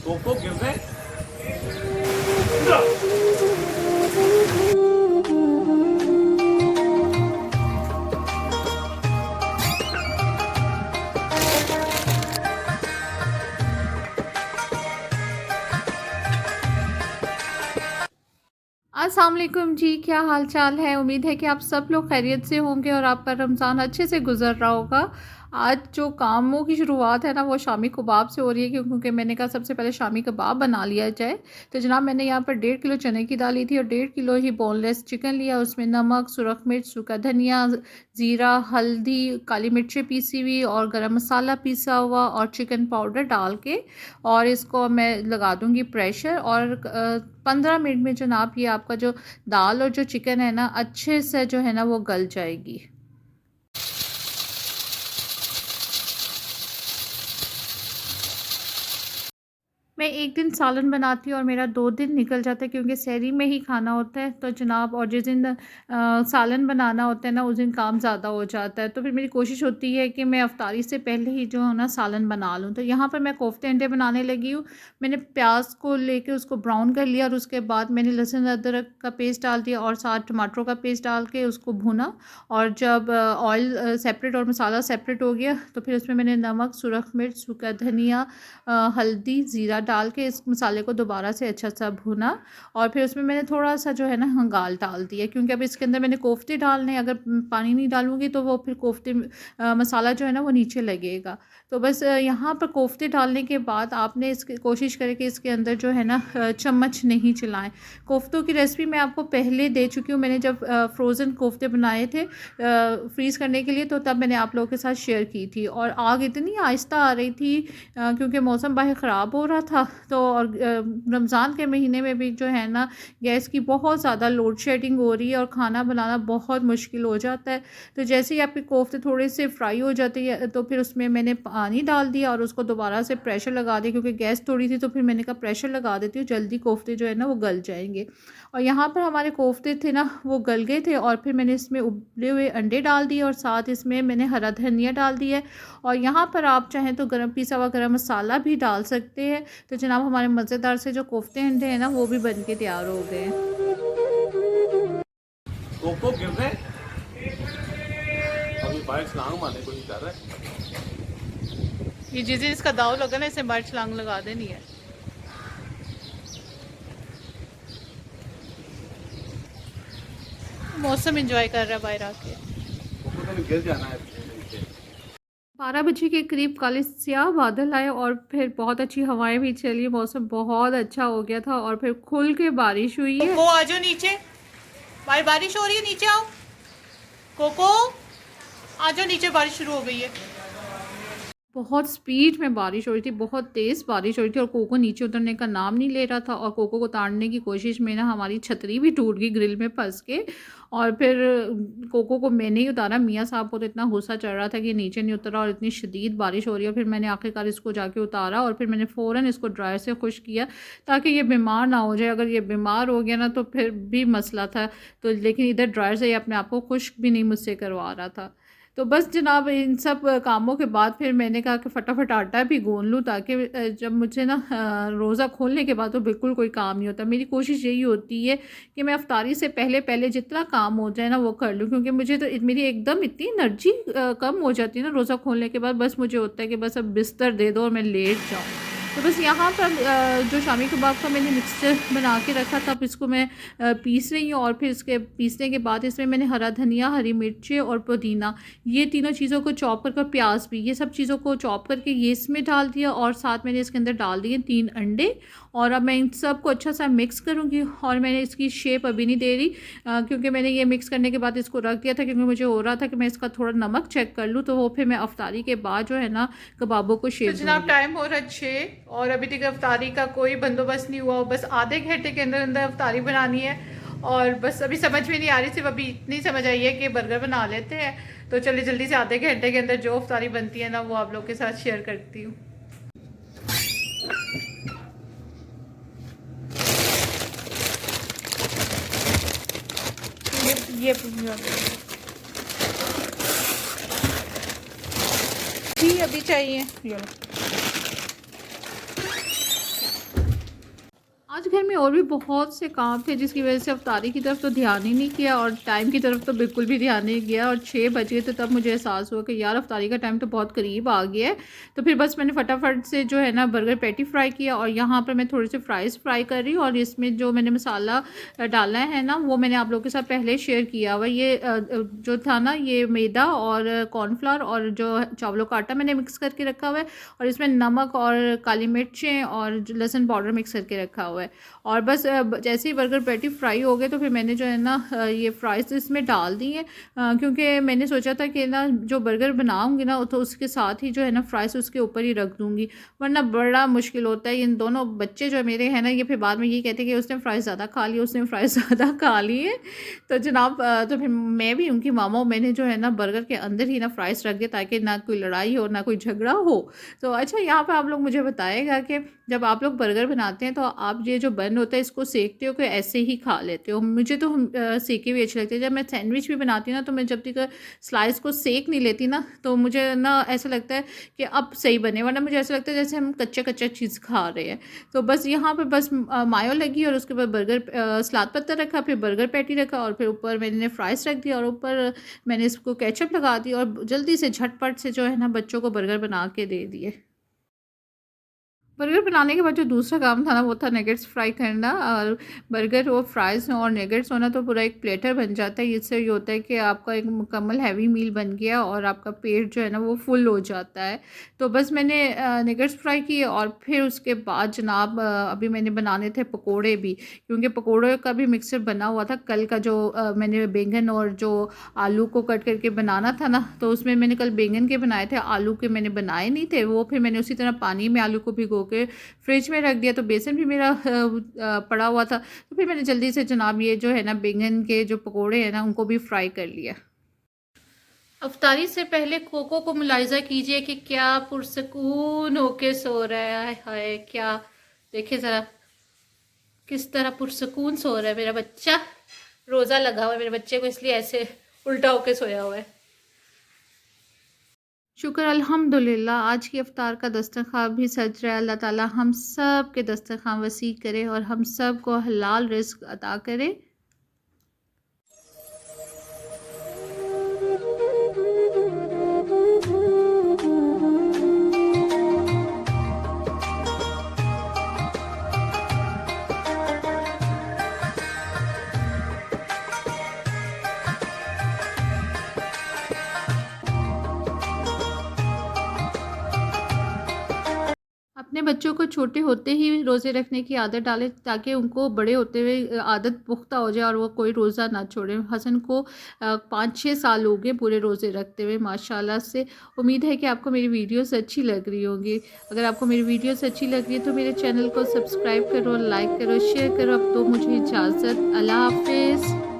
Cocoa गिर गए। अस्सलाम वालेकुम जी, क्या हाल चाल है। उम्मीद है कि आप सब लोग खैरियत से होंगे और आपका रमज़ान अच्छे से गुज़र रहा होगा। आज जो कामों की शुरुआत है ना वो शामी कबाब से हो रही है, क्योंकि मैंने कहा सबसे पहले शामी कबाब बना लिया जाए। तो जनाब मैंने यहाँ पर 1.5 किलो चने की दाल ली थी और 1.5 किलो ही बोनलेस चिकन लिया। उसमें नमक, सुरख मिर्च, सूखा धनिया, ज़ीरा, हल्दी, काली मिर्चें पीसी हुई और गरम मसाला पीसा हुआ और चिकन पाउडर डाल के और इसको मैं लगा दूँगी प्रेशर। और 15 मिनट में जनाब ये आपका जो दाल और जो चिकन है ना अच्छे से जो है ना वो गल जाएगी। मैं एक दिन सालन बनाती हूँ और मेरा 2 दिन निकल जाता है, क्योंकि सहरी में ही खाना होता है तो जनाब। और जिस दिन सालन बनाना होता है ना उस दिन काम ज़्यादा हो जाता है, तो फिर मेरी कोशिश होती है कि मैं अफ्तारी से पहले ही जो है ना सालन बना लूँ। तो यहाँ पर मैं कोफ्ते अंडे बनाने लगी हूँ। मैंने प्याज को लेके उसको ब्राउन कर लिया और उसके बाद मैंने लहसुन अदरक का पेस्ट डाल दिया और साथ टमाटरों का पेस्ट डाल के उसको भुना। और जब ऑयल सेपरेट और मसाला सेपरेट हो गया तो फिर उसमें मैंने नमक, सुरख मिर्च, सूखा धनिया, हल्दी, ज़ीरा डाल के इस मसाले को दोबारा से अच्छा सा भुना। और फिर उसमें मैंने थोड़ा सा जो है ना हंगाल डाल दिया, क्योंकि अब इसके अंदर मैंने कोफ्ते डालने, अगर पानी नहीं डालूँगी तो वो फिर कोफ्ते मसाला जो है ना वो नीचे लगेगा। तो बस यहाँ पर कोफ्ते डालने के बाद आपने इसकी कोशिश करें कि इसके अंदर जो है ना चम्मच नहीं चलाएं। कोफ्तों की रेसिपी मैं आपको पहले दे चुकी हूँ, मैंने जब फ्रोज़न कोफ्ते बनाए थे फ्रीज़ करने के लिए, तो तब मैंने आप लोगों के साथ शेयर की थी। और आग इतनी आहिस्ता आ रही थी क्योंकि मौसम बाहर ख़राब हो रहा था। तो और रमज़ान के महीने में भी जो है ना गैस की बहुत ज़्यादा लोड शेडिंग हो रही है और खाना बनाना बहुत मुश्किल हो जाता है। तो जैसे ही आपके कोफ्ते थोड़े से फ्राई हो जाते हैं तो फिर उसमें मैंने पानी डाल दिया और उसको दोबारा से प्रेशर लगा दिया, क्योंकि गैस थोड़ी थी तो फिर मैंने कहा प्रेशर लगा देती हूँ, जल्दी कोफ्ते जो है ना वो गल जाएंगे। और यहाँ पर हमारे कोफ्ते थे ना वो गल गए थे और फिर मैंने इसमें उबले हुए अंडे डाल दिए और साथ इसमें मैंने हरा धनिया डाल दिया। और यहाँ पर आप चाहें तो गरम पिसा हुआ गरम मसाला भी डाल सकते हैं। तो जनाब हमारे मज़ेदार से जो कोफ्ते अंडे हैं ना वो भी बन के तैयार हो गए हैं। कोको गिर गए। अभी बाइक छलांग मारने की कोशिश कर रहा है। ये जिस दिन इसका दाव लगा ना इसे बाहर छलांग लगा देनी है। मौसम एंजॉय कर रहा है बाहर आके। कोको तो गिर जाना है नीचे। 12 बजे के करीब काले स्याह बादल आए और फिर बहुत अच्छी हवाएं भी चली, मौसम बहुत अच्छा हो गया था और फिर खुल के बारिश हुई है। कोको आ जाओ नीचे, बाहर बारिश हो रही है, नीचे आओ। कोको आ जाओ नीचे, बारिश शुरू हो गई है। बहुत स्पीड में बारिश हो रही थी, बहुत तेज़ बारिश हो रही थी और कोको नीचे उतरने का नाम नहीं ले रहा था। और कोको को उतारने की कोशिश में ना हमारी छतरी भी टूट गई ग्रिल में फंस के। और फिर कोको को मैंने ही उतारा, मियाँ साहब को तो इतना गुस्सा चढ़ रहा था कि नीचे नहीं उतरा और इतनी शदीद बारिश हो रही है। फिर मैंने आखिरकार इसको जाके उतारा और फिर मैंने फ़ौरन इसको ड्रायर से खुश किया ताकि ये बीमार ना हो जाए। अगर ये बीमार हो गया ना तो फिर भी मसला था। तो लेकिन इधर ड्रायर से ये अपने आप को खुश्क भी नहीं मुझसे करवा रहा था। तो बस जनाब इन सब कामों के बाद फिर मैंने कहा कि फटाफट आटा भी गूँध लूँ, ताकि जब मुझे ना रोज़ा खोलने के बाद तो बिल्कुल कोई काम नहीं होता। मेरी कोशिश यही होती है कि मैं अफ्तारी से पहले पहले जितना काम हो जाए ना वो कर लूँ, क्योंकि मुझे तो मेरी एकदम इतनी एनर्जी कम हो जाती है ना रोज़ा खोलने के बाद। बस मुझे होता है कि बस अब बिस्तर दे दो और मैं लेट जाऊँ। तो बस यहाँ पर जो शामी कबाब का मैंने मिक्सचर बना के रखा था, अब इसको मैं पीस रही हूँ। और फिर इसके पीसने के बाद इसमें मैंने हरा धनिया, हरी मिर्चें और पुदीना, ये तीनों चीज़ों को चॉप कर प्याज भी, ये सब चीज़ों को चॉप करके ये इसमें डाल दिया। और साथ मैंने इसके अंदर डाल दिए 3 अंडे। और अब मैं इन सब को अच्छा सा मिक्स करूँगी। और मैंने इसकी शेप अभी नहीं दे रही क्योंकि मैंने ये मिक्स करने के बाद इसको रख दिया था, क्योंकि मुझे हो रहा था कि मैं इसका थोड़ा नमक चेक कर लूँ, तो वो फिर मैं अफ्तारी के बाद जो है ना कबाबों को शेप तो जनाब टाइम हो रहा है 6 और अभी तक अफ्तारी का कोई बंदोबस्त नहीं हुआ। बस आधे घंटे के अंदर अंदर अफ्तारी बनानी है और बस अभी समझ में नहीं आ रही, सिर्फ अभी इतनी समझ आई है कि बर्गर बना लेते हैं। तो चलिए जल्दी से आधे घंटे के अंदर जो अफ्तारी बनती है ना वो आप लोग के साथ शेयर करती हूँ। ये भी अभी चाहिए, ये लो। आज घर में और भी बहुत से काम थे जिसकी वजह से अफ्तारी की तरफ तो ध्यान ही नहीं किया और टाइम की तरफ तो बिल्कुल भी ध्यान नहीं किया, और 6 बज गए थे तब मुझे एहसास हुआ कि यार अफ्तारी का टाइम तो बहुत करीब आ गया है। तो फिर बस मैंने फटाफट से जो है ना बर्गर पैटी फ्राई किया, और यहाँ पर मैं थोड़ी सी फ्राइज़ फ्राई कर रही हूँ, और इसमें जो मैंने मसाला डाला है ना वो मैंने आप लोगों के साथ पहले शेयर किया हुआ। ये जो था ना ये मैदा और कॉर्नफ्लावर और जो चावलों का आटा मैंने मिक्स करके रखा हुआ है, और इसमें नमक और काली मिर्चें और लहसुन पाउडर मिक्स करके रखा हुआ है। और बस जैसे ही बर्गर पैटी फ्राई हो गए तो फिर मैंने जो है ना ये फ्राइज़ इसमें डाल दी हैं, क्योंकि मैंने सोचा था कि ना जो बर्गर बनाऊंगी ना तो उसके साथ ही जो है ना फ्राइज़ उसके ऊपर ही रख दूंगी, वरना बड़ा मुश्किल होता है। इन दोनों बच्चे जो मेरे हैं ना ये फिर बाद में ये कहते हैं कि उसने फ़्राइज़ ज़्यादा खा ली, उसने फ़्राइज़ ज़्यादा खा ली है। तो जनाब तो फिर मैं भी उनकी मामा मैंने जो है ना बर्गर के अंदर ही ना फ़्राइज़ रख दिया ताकि ना कोई लड़ाई हो ना कोई झगड़ा हो। तो अच्छा यहाँ पर आप लोग मुझे बताएगा कि जब आप लोग बर्गर बनाते हैं तो आप ये जो बन होता है इसको सेकते हो कि ऐसे ही खा लेते हो? मुझे तो सेके हुए अच्छे लगते हैं। जब मैं सैंडविच भी बनाती हूँ ना तो मैं जब तक स्लाइस को सेक नहीं लेती ना तो मुझे ना ऐसा लगता है कि अब सही बने, वरना मुझे ऐसा लगता है जैसे हम कच्चा कच्चा चीज़ खा रहे हैं। तो बस यहाँ पे बस मायो लगी और उसके बाद बर्गर सलाद पत्ता रखा, फिर बर्गर पैटी रखा, और फिर ऊपर मैंने फ्राइज़ रख दिया, और ऊपर मैंने इसको केचप लगा दी, और जल्दी से झटपट से जो है ना बच्चों को बर्गर बना के दे दिए। बर्गर बनाने के बाद जो दूसरा काम था ना वो था नगेट्स फ्राई करना, और बर्गर और फ्राइज़ और नगेट्स होना तो पूरा एक प्लेटर बन जाता है। इससे ये होता है कि आपका एक मुकम्मल हैवी मील बन गया और आपका पेट जो है ना वो फुल हो जाता है। तो बस मैंने नगेट्स फ्राई किए, और फिर उसके बाद जनाब अभी मैंने बनाने थे पकोड़े भी, क्योंकि पकोड़े का भी मिक्सर बना हुआ था कल का जो मैंने बैंगन और जो आलू को कट करके बनाना था ना, तो उसमें मैंने कल बैंगन के बनाए थे, आलू के मैंने बनाए नहीं थे। वो फिर मैंने उसी तरह पानी में आलू को भिगो के फ्रिज में रख दिया, तो बेसन भी मेरा पड़ा हुआ था। तो फिर मैंने जल्दी से जनाब ये जो है ना बैंगन के जो पकोड़े हैं ना उनको भी फ्राई कर लिया। अफ्तारी से पहले कोको को मुलाहिजा कीजिए कि क्या पुरसकून होके सो रहा है। क्या देखिए ज़रा किस तरह पुरसकून सो रहा है मेरा बच्चा। रोज़ा लगा हुआ है मेरे बच्चे को, इसलिए ऐसे उल्टा होके सोया हुआ है। शुक्र अल्हम्दुलिल्लाह आज की अफ्तार का दस्तरखान भी सज रहा है। अल्लाह ताला हम सब के दस्तरखान वसी करे और हम सब को हलाल रिज़्क अता करे। अपने बच्चों को छोटे होते ही रोज़े रखने की आदत डालें ताकि उनको बड़े होते हुए आदत पुख्ता हो जाए और वो कोई रोज़ा ना छोड़ें। हसन को 5-6 साल हो गए पूरे रोज़े रखते हुए माशाल्लाह से। उम्मीद है कि आपको मेरी वीडियोस अच्छी लग रही होंगी। अगर आपको मेरी वीडियोस अच्छी लग रही है तो मेरे चैनल को सब्सक्राइब करो, लाइक करो, शेयर करो। अब तो मुझे इजाज़त, अल्लाह हाफ़िज़।